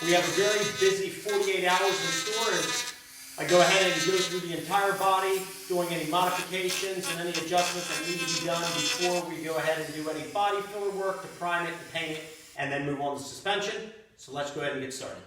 We have a very busy 48 hours in store, and I go ahead and go through the entire body, doing any modifications and any adjustments that need to be done before we go ahead and do any body filler work to prime it and paint it, and then move on to suspension. So let's go ahead and get started.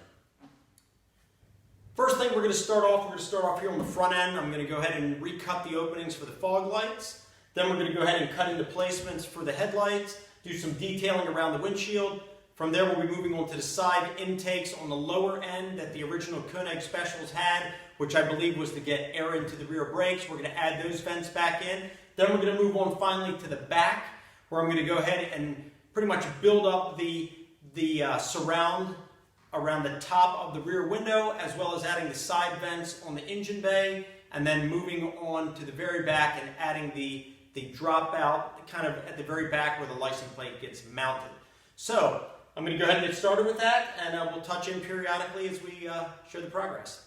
First thing we're going to start off here on the front end. I'm going to go ahead and recut the openings for the fog lights. Then we're going to go ahead and cut into placements for the headlights, do some detailing around the windshield. From there, we'll be moving on to the side intakes on the lower end that the original Koenig Specials had, which I believe was to get air into the rear brakes. We're going to add those vents back in. Then we're going to move on finally to the back, where I'm going to go ahead and pretty much build up the surround around the top of the rear window, as well as adding the side vents on the engine bay, and then moving on to the very back and adding the drop out kind of at the very back where the license plate gets mounted. So I'm going to go ahead and get started with that, and we'll touch in periodically as we show the progress.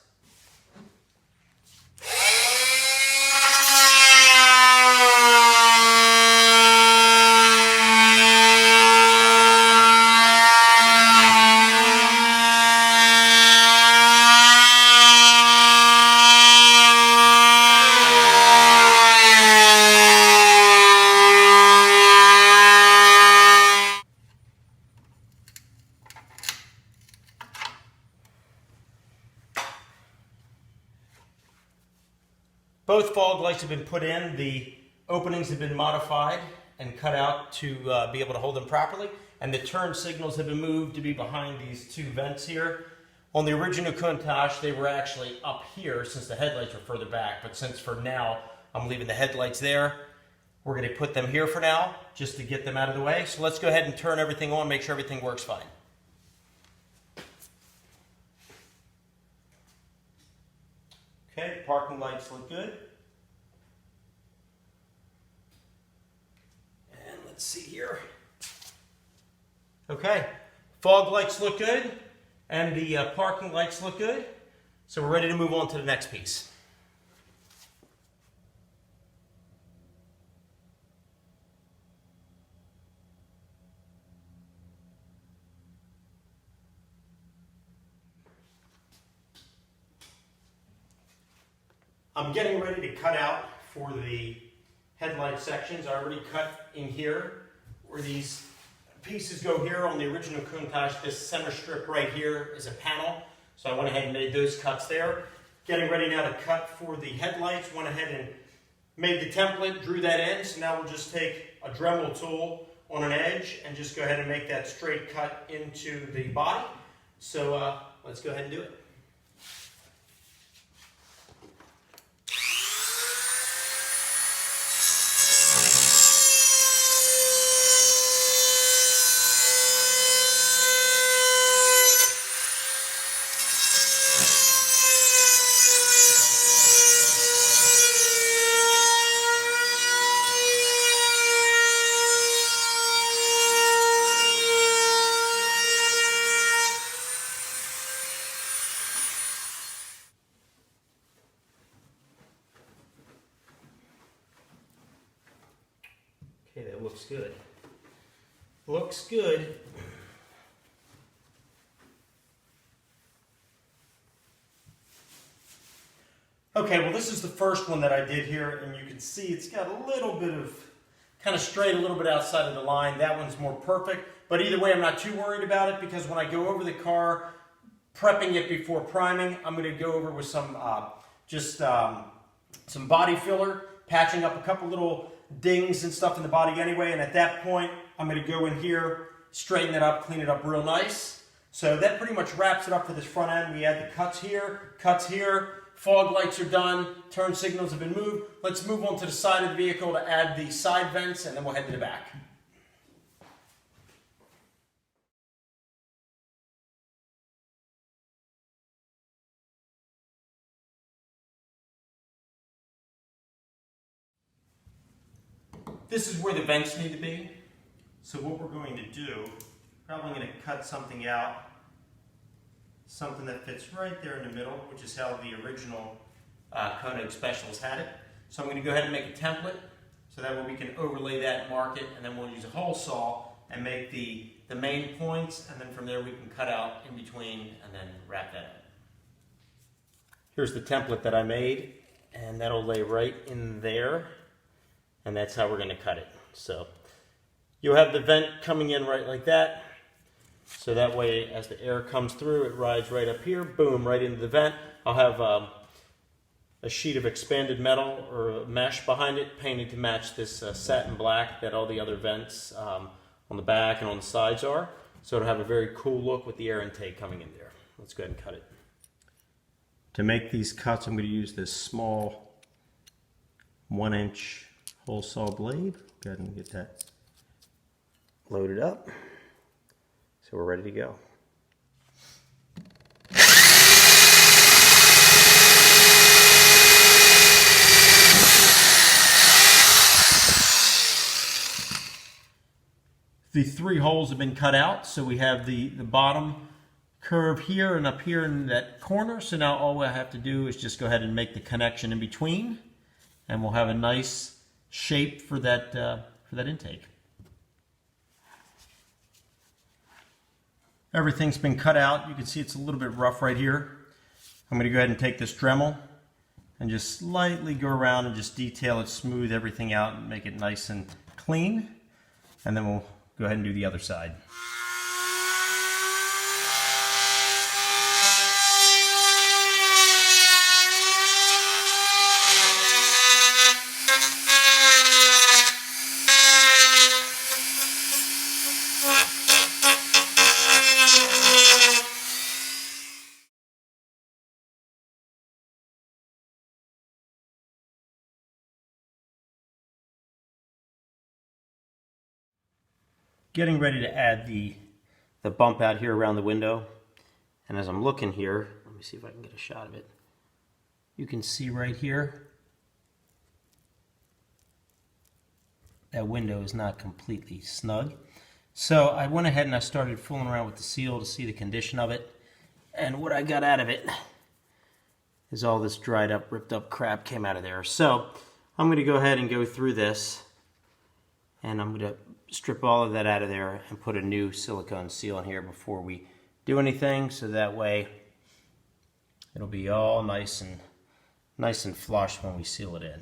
Both fog lights have been put in. The openings have been modified and cut out to be able to hold them properly. And the turn signals have been moved to be behind these two vents here. On the original Countach, they were actually up here since the headlights were further back. But since for now, I'm leaving the headlights there, we're going to put them here for now just to get them out of the way. So let's go ahead and turn everything on, make sure everything works fine. Okay, parking lights look good. And let's see here. Okay, fog lights look good, and the parking lights look good. So we're ready to move on to the next piece. I'm getting ready to cut out for the headlight sections. I already cut in here where these pieces go here on the original Countach. This center strip right here is a panel, so I went ahead and made those cuts there. Getting ready now to cut for the headlights. Went ahead and made the template, drew that in, so now we'll just take a Dremel tool on an edge and just go ahead and make that straight cut into the body. So let's go ahead and do it. Okay, that looks good. Looks good. Okay, well this is the first one that I did here, and you can see it's got a little bit of kind of straight, a little bit outside of the line. That one's more perfect, but either way I'm not too worried about it, because when I go over the car, prepping it before priming, I'm going to go over with some some body filler, patching up a couple little dings and stuff in the body anyway, and at that point I'm going to go in here, straighten it up, clean it up real nice. So that pretty much wraps it up for this front end. We add the cuts here, fog lights are done, turn signals have been moved. Let's move on to the side of the vehicle to add the side vents, and then we'll head to the back. This is where the vents need to be. So what we're going to do, probably going to cut something out, something that fits right there in the middle, which is how the original Koenig Specials had it. So I'm going to go ahead and make a template, so that way we can overlay that, mark it, and then we'll use a hole saw and make the the main points, and then from there we can cut out in between and then wrap that up. Here's the template that I made, and that'll lay right in there, and that's how we're going to cut it. So you'll have the vent coming in right like that, so that way as the air comes through, it rides right up here, boom, right into the vent. I'll have a sheet of expanded metal or a mesh behind it, painted to match this satin black that all the other vents on the back and on the sides are. So it'll have a very cool look with the air intake coming in there. Let's go ahead and cut it. To make these cuts, I'm going to use this small 1-inch hole saw blade. Go ahead and get that loaded up. So we're ready to go. The 3 holes have been cut out, so we have the bottom curve here and up here in that corner. So now all we have to do is just go ahead and make the connection in between, and we'll have a nice shape for that intake. Everything's been cut out. You can see it's a little bit rough right here. I'm going to go ahead and take this Dremel and just slightly go around and just detail it, smooth everything out, and make it nice and clean. And then we'll go ahead and do the other side. Getting ready to add the bump out here around the window, and as I'm looking here, let me see if I can get a shot of it. You can see right here that window is not completely snug. So I went ahead and I started fooling around with the seal to see the condition of it, and what I got out of it is all this dried up, ripped up crap came out of there. So I'm going to go ahead and go through this, and I'm going to strip all of that out of there and put a new silicone seal in here before we do anything, so that way it'll be all nice and flush when we seal it in.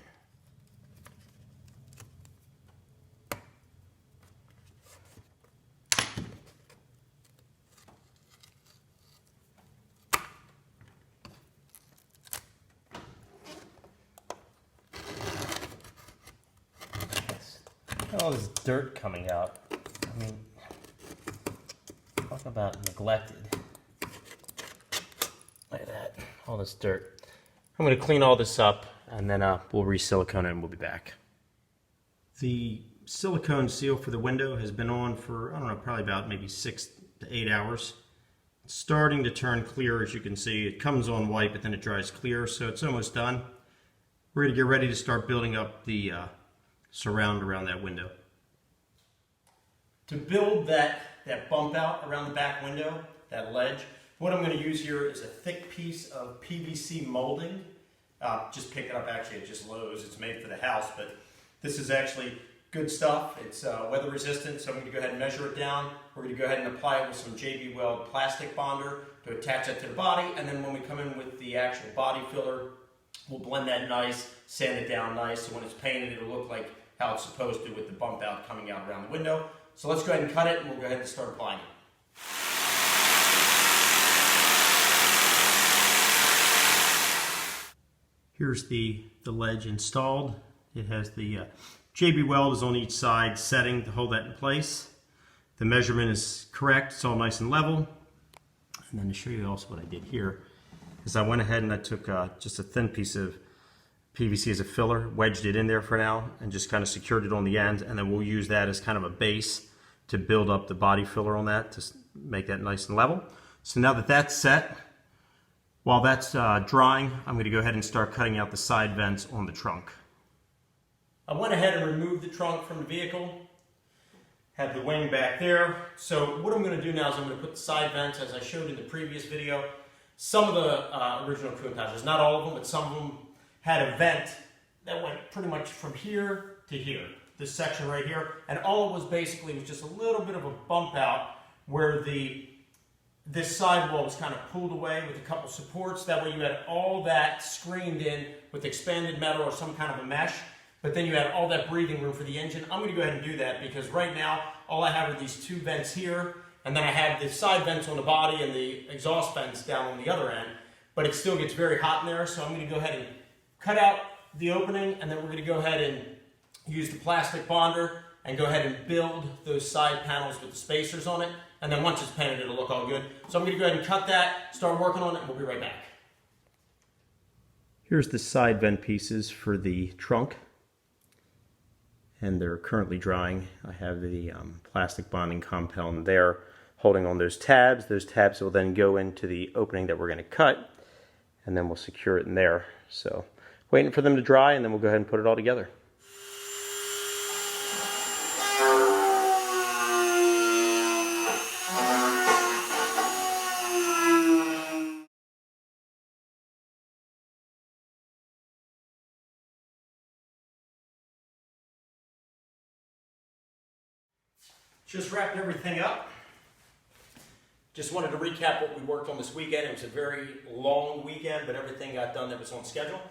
All this dirt coming out. I mean, talk about neglected. Look at that, all this dirt. I'm going to clean all this up, and then we'll re-silicone it and we'll be back. The silicone seal for the window has been on for, I don't know, probably about maybe 6 to 8 hours. It's starting to turn clear, as you can see. It comes on white, but then it dries clear, so it's almost done. We're going to get ready to start building up the surround around that window. To build that bump out around the back window, that ledge, what I'm going to use here is a thick piece of PVC molding. Just pick it up actually at just Lowe's. It's made for the house, but this is actually good stuff. It's weather resistant, so I'm going to go ahead and measure it down. We're going to go ahead and apply it with some JB Weld plastic bonder to attach it to the body, and then when we come in with the actual body filler, we'll blend that nice, sand it down nice, so when it's painted it'll look like how it's supposed to with the bump out coming out around the window. So let's go ahead and cut it, and we'll go ahead and start applying it. Here's the ledge installed. It has the JB Weld is on each side setting to hold that in place. The measurement is correct, it's all nice and level. And then to show you also what I did here is I went ahead and I took just a thin piece of PVC as a filler, wedged it in there for now, and just kind of secured it on the end, and then we'll use that as kind of a base to build up the body filler on that to make that nice and level. So now that that's set, while that's drying, I'm going to go ahead and start cutting out the side vents on the trunk. I went ahead and removed the trunk from the vehicle, have the wing back there. So what I'm going to do now is I'm going to put the side vents, as I showed in the previous video. Some of the original Countachs, not all of them, but some of them had a vent that went pretty much from here to here, this section right here, and all it was basically was just a little bit of a bump out where this sidewall was kind of pulled away with a couple supports. That way you had all that screened in with expanded metal or some kind of a mesh, but then you had all that breathing room for the engine. I'm going to go ahead and do that because right now all I have are these two vents here, and then I have the side vents on the body and the exhaust vents down on the other end, but it still gets very hot in there. So I'm going to go ahead and cut out the opening, and then we're going to go ahead and use the plastic bonder and go ahead and build those side panels with the spacers on it. And then once it's painted, it'll look all good. So I'm going to go ahead and cut that, start working on it, and we'll be right back. Here's the side vent pieces for the trunk. And they're currently drying. I have the plastic bonding compound there holding on those tabs. Those tabs will then go into the opening that we're going to cut, and then we'll secure it in there. So waiting for them to dry, and then we'll go ahead and put it all together. Just wrapped everything up. Just wanted to recap what we worked on this weekend. It was a very long weekend, but everything got done that was on schedule.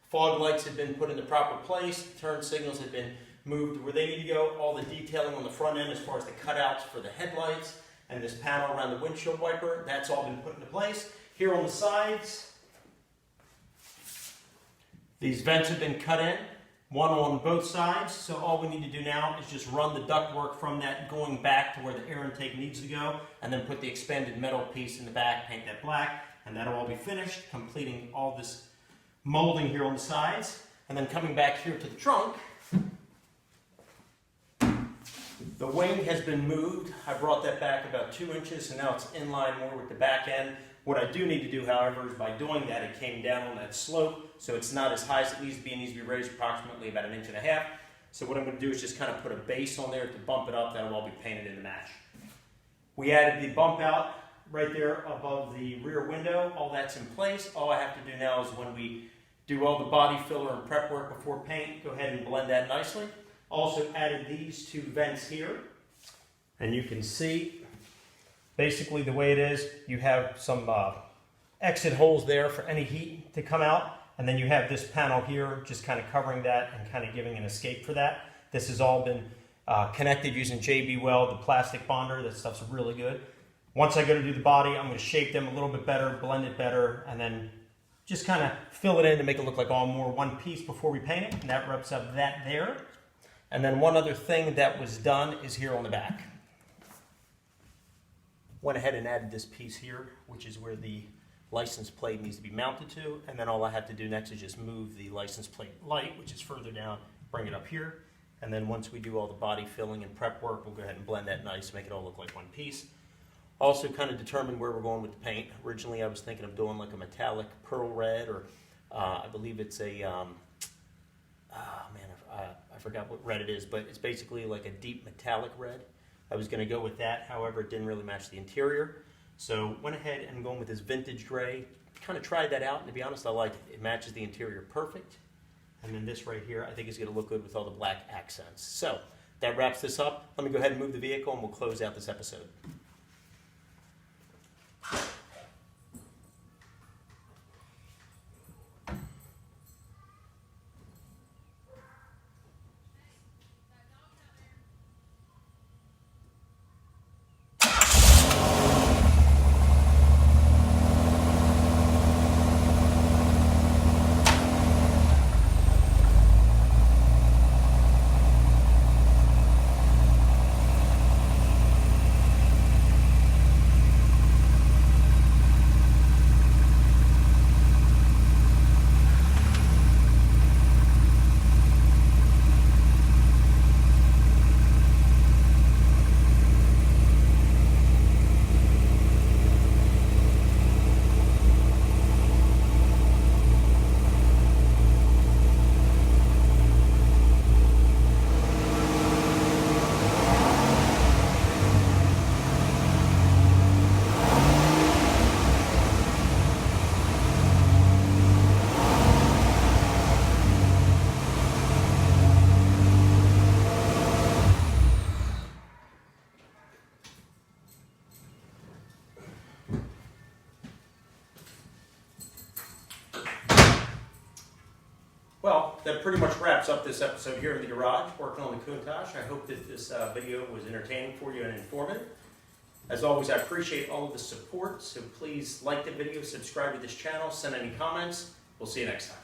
Fog lights had been put in the proper place. Turn signals had been moved where they need to go. All the detailing on the front end as far as the cutouts for the headlights and this panel around the windshield wiper, that's all been put into place. Here on the sides, these vents have been cut in. One on both sides, so all we need to do now is just run the ductwork from that going back to where the air intake needs to go, and then put the expanded metal piece in the back, paint that black, and that'll all be finished, completing all this molding here on the sides. And then coming back here to the trunk, the wing has been moved. I brought that back about 2 inches, so now it's in line more with the back end. What I do need to do, however, is by doing that, it came down on that slope, so it's not as high as it needs to be. It needs to be raised approximately about 1.5 inches. So what I'm going to do is just kind of put a base on there to bump it up. That'll all be painted in the match. We added the bump out right there above the rear window. All that's in place. All I have to do now is when we do all the body filler and prep work before paint, go ahead and blend that nicely. Also added these two vents here, and you can see basically the way it is, you have some exit holes there for any heat to come out, and then you have this panel here just kind of covering that and kind of giving an escape for that. This has all been connected using JB Weld, the plastic bonder. That stuff's really good. Once I go to do the body, I'm going to shape them a little bit better, blend it better, and then just kind of fill it in to make it look like all more one piece before we paint it, and that wraps up that there. And then one other thing that was done is here on the back. Went ahead and added this piece here, which is where the license plate needs to be mounted to, and then all I have to do next is just move the license plate light, which is further down, bring it up here, and then once we do all the body filling and prep work, we'll go ahead and blend that nice, make it all look like one piece. Also kind of determine where we're going with the paint. Originally I was thinking of doing like a metallic pearl red, or I believe it's a, I forgot what red it is, but it's basically like a deep metallic red. I was going to go with that, however, it didn't really match the interior. So went ahead and going with this vintage gray, kind of tried that out, and to be honest, I like it. It matches the interior perfect. And then this right here, I think is going to look good with all the black accents. So that wraps this up. Let me go ahead and move the vehicle, and we'll close out this episode. Well, that pretty much wraps up this episode here in the garage, working on the Countach. I hope that this video was entertaining for you and informative. As always, I appreciate all of the support, so please like the video, subscribe to this channel, send any comments. We'll see you next time.